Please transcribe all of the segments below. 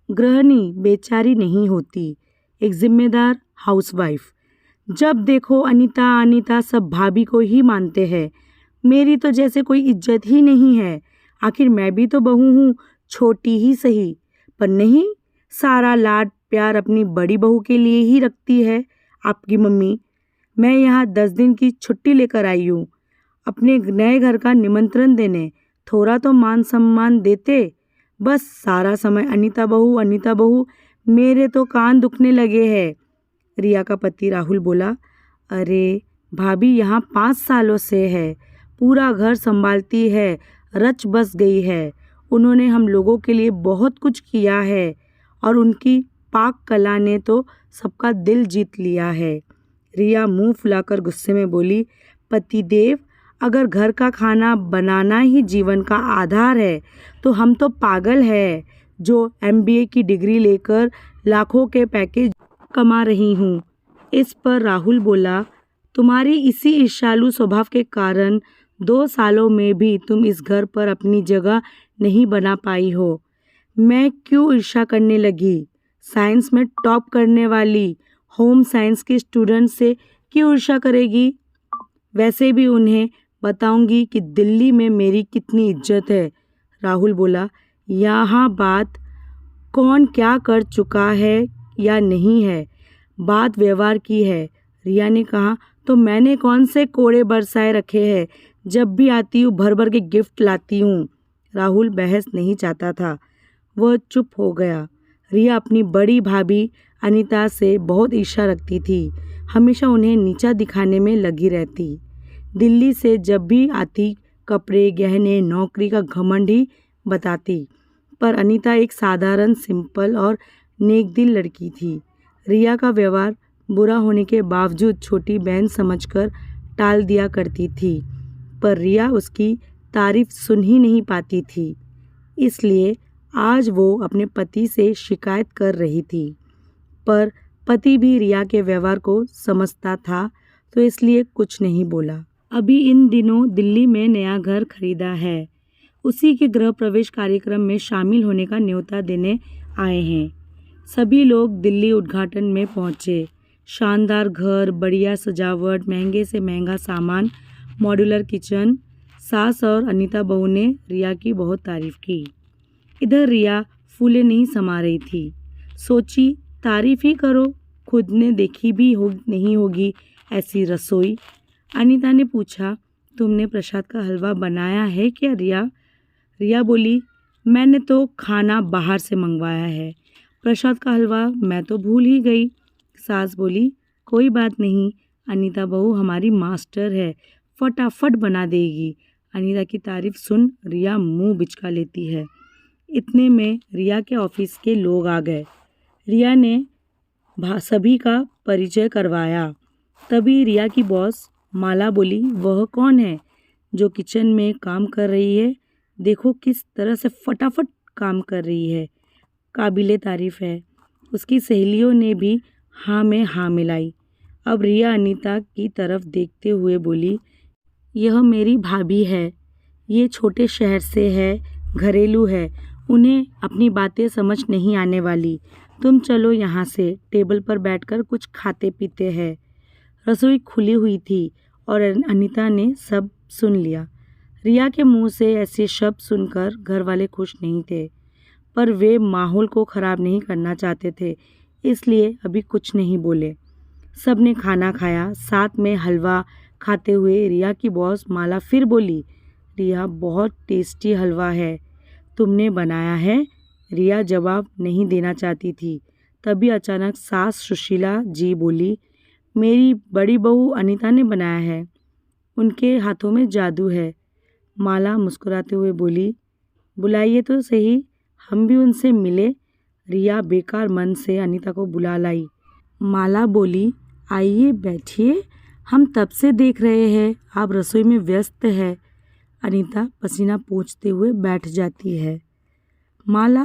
गृहिणी बेचारी नहीं होती, एक जिम्मेदार हाउसवाइफ। जब देखो अनीता अनीता, सब भाभी को ही मानते हैं। मेरी तो जैसे कोई इज्जत ही नहीं है। आखिर मैं भी तो बहू हूँ, छोटी ही सही। पर नहीं, सारा लाड प्यार अपनी बड़ी बहू के लिए ही रखती है आपकी मम्मी। मैं यहाँ 10 दिन की छुट्टी लेकर आई हूँ, अपने नए घर का निमंत्रण देने। थोड़ा तो मान सम्मान देते। बस सारा समय अनीता बहू, मेरे तो कान दुखने लगे हैं। रिया का पति राहुल बोला, अरे भाभी यहाँ 5 सालों से है, पूरा घर संभालती है, रच बस गई है। उन्होंने हम लोगों के लिए बहुत कुछ किया है और उनकी पाक कला ने तो सबका दिल जीत लिया है। रिया मुंह फुलाकर गुस्से में बोली, पतिदेव, अगर घर का खाना बनाना ही जीवन का आधार है तो हम तो पागल हैं जो MBA की डिग्री लेकर लाखों के पैकेज कमा रही हूँ। इस पर राहुल बोला, तुम्हारी इसी ईर्ष्यालु स्वभाव के कारण 2 सालों में भी तुम इस घर पर अपनी जगह नहीं बना पाई हो। मैं क्यों ईर्ष्या करने लगी? साइंस में टॉप करने वाली होम साइंस के स्टूडेंट से क्यों ईर्ष्या करेगी? वैसे भी उन्हें बताऊंगी कि दिल्ली में मेरी कितनी इज्जत है। राहुल बोला, यहाँ बात कौन क्या कर चुका है या नहीं है, बात व्यवहार की है। रिया ने कहा, तो मैंने कौन से कोड़े बरसाए रखे हैं? जब भी आती हूँ भर भर के गिफ्ट लाती हूँ। राहुल बहस नहीं चाहता था, वह चुप हो गया। रिया अपनी बड़ी भाभी अनीता से बहुत ईर्ष्या रखती थी, हमेशा उन्हें नीचा दिखाने में लगी रहती। दिल्ली से जब भी आती कपड़े, गहने, नौकरी का घमंड ही बताती। पर अनीता एक साधारण, सिंपल और नेकदिल लड़की थी। रिया का व्यवहार बुरा होने के बावजूद छोटी बहन समझकर टाल दिया करती थी, पर रिया उसकी तारीफ सुन ही नहीं पाती थी। इसलिए आज वो अपने पति से शिकायत कर रही थी, पर पति भी रिया के व्यवहार को समझता था, तो इसलिए कुछ नहीं बोला। अभी इन दिनों दिल्ली में नया घर खरीदा है, उसी के गृह प्रवेश कार्यक्रम में शामिल होने का न्योता देने आए हैं। सभी लोग दिल्ली उद्घाटन में पहुंचे। शानदार घर, बढ़िया सजावट, महंगे से महंगा सामान, मॉड्यूलर किचन। सास और अनीता बहू ने रिया की बहुत तारीफ की। इधर रिया फूले नहीं समा रही थी। सोची, तारीफ ही करो, खुद ने देखी भी नहीं होगी ऐसी रसोई। अनीता ने पूछा, तुमने प्रसाद का हलवा बनाया है क्या रिया? रिया बोली, मैंने तो खाना बाहर से मंगवाया है, प्रसाद का हलवा मैं तो भूल ही गई। सास बोली, कोई बात नहीं, अनीता बहू हमारी मास्टर है, फटाफट बना देगी। अनीता की तारीफ सुन रिया मुंह बिचका लेती है। इतने में रिया के ऑफिस के लोग आ गए। रिया ने सभी का परिचय करवाया। तभी रिया की बॉस माला बोली, वह कौन है जो किचन में काम कर रही है? देखो किस तरह से फटाफट काम कर रही है, काबिले तारीफ है। उसकी सहेलियों ने भी हाँ में हाँ मिलाई। अब रिया अनीता की तरफ देखते हुए बोली, यह मेरी भाभी है, ये छोटे शहर से है, घरेलू है, उन्हें अपनी बातें समझ नहीं आने वाली। तुम चलो यहाँ से, टेबल पर बैठकर कुछ खाते पीते हैं। रसोई खुली हुई थी और अनीता ने सब सुन लिया। रिया के मुंह से ऐसे शब्द सुनकर घर वाले खुश नहीं थे, पर वे माहौल को ख़राब नहीं करना चाहते थे, इसलिए अभी कुछ नहीं बोले। सब ने खाना खाया, साथ में हलवा खाते हुए रिया की बॉस माला फिर बोली, रिया बहुत टेस्टी हलवा है, तुमने बनाया है? रिया जवाब नहीं देना चाहती थी। तभी अचानक सास सुशीला जी बोली, मेरी बड़ी बहू अनीता ने बनाया है, उनके हाथों में जादू है। माला मुस्कुराते हुए बोली, बुलाइए तो सही, हम भी उनसे मिले। रिया बेकार मन से अनीता को बुला लाई। माला बोली, आइए बैठिए, हम तब से देख रहे हैं आप रसोई में व्यस्त है। अनीता पसीना पोंछते हुए बैठ जाती है। माला,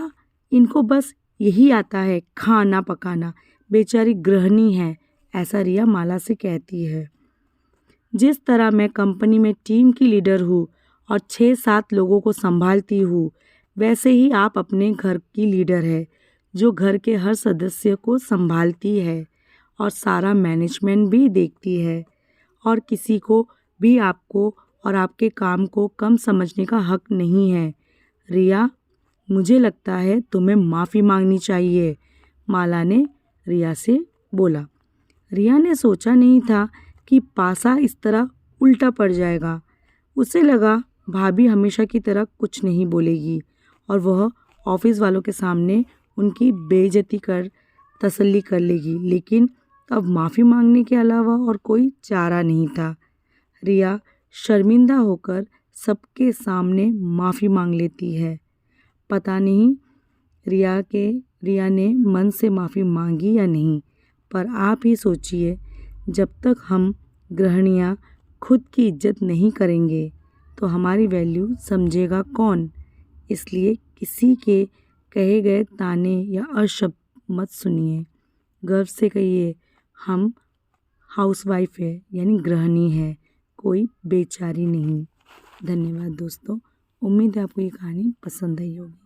इनको बस यही आता है, खाना पकाना, बेचारी गृहिणी है, ऐसा रिया माला से कहती है। जिस तरह मैं कंपनी में टीम की लीडर हूँ और 6-7 लोगों को संभालती हूँ, वैसे ही आप अपने घर की लीडर है। जो घर के हर सदस्य को संभालती है और सारा मैनेजमेंट भी देखती है, और किसी को भी आपको और आपके काम को कम समझने का हक नहीं है। रिया, मुझे लगता है तुम्हें माफ़ी मांगनी चाहिए, माला ने रिया से बोला। रिया ने सोचा नहीं था कि पासा इस तरह उल्टा पड़ जाएगा। उसे लगा भाभी हमेशा की तरह कुछ नहीं बोलेगी और वह ऑफिस वालों के सामने उनकी बेइज्जती कर तसल्ली कर लेगी, लेकिन अब माफ़ी मांगने के अलावा और कोई चारा नहीं था। रिया शर्मिंदा होकर सबके सामने माफ़ी मांग लेती है। पता नहीं रिया ने मन से माफ़ी मांगी या नहीं, पर आप ही सोचिए, जब तक हम गृहिणियाँ खुद की इज्जत नहीं करेंगे तो हमारी वैल्यू समझेगा कौन। इसलिए किसी के कहे गए ताने या अशब्द मत सुनिए। गर्व से कहिए, हम हाउसवाइफ है, यानी गृहिणी है, कोई बेचारी नहीं। धन्यवाद दोस्तों। उम्मीद है आपको ये कहानी पसंद आई होगी।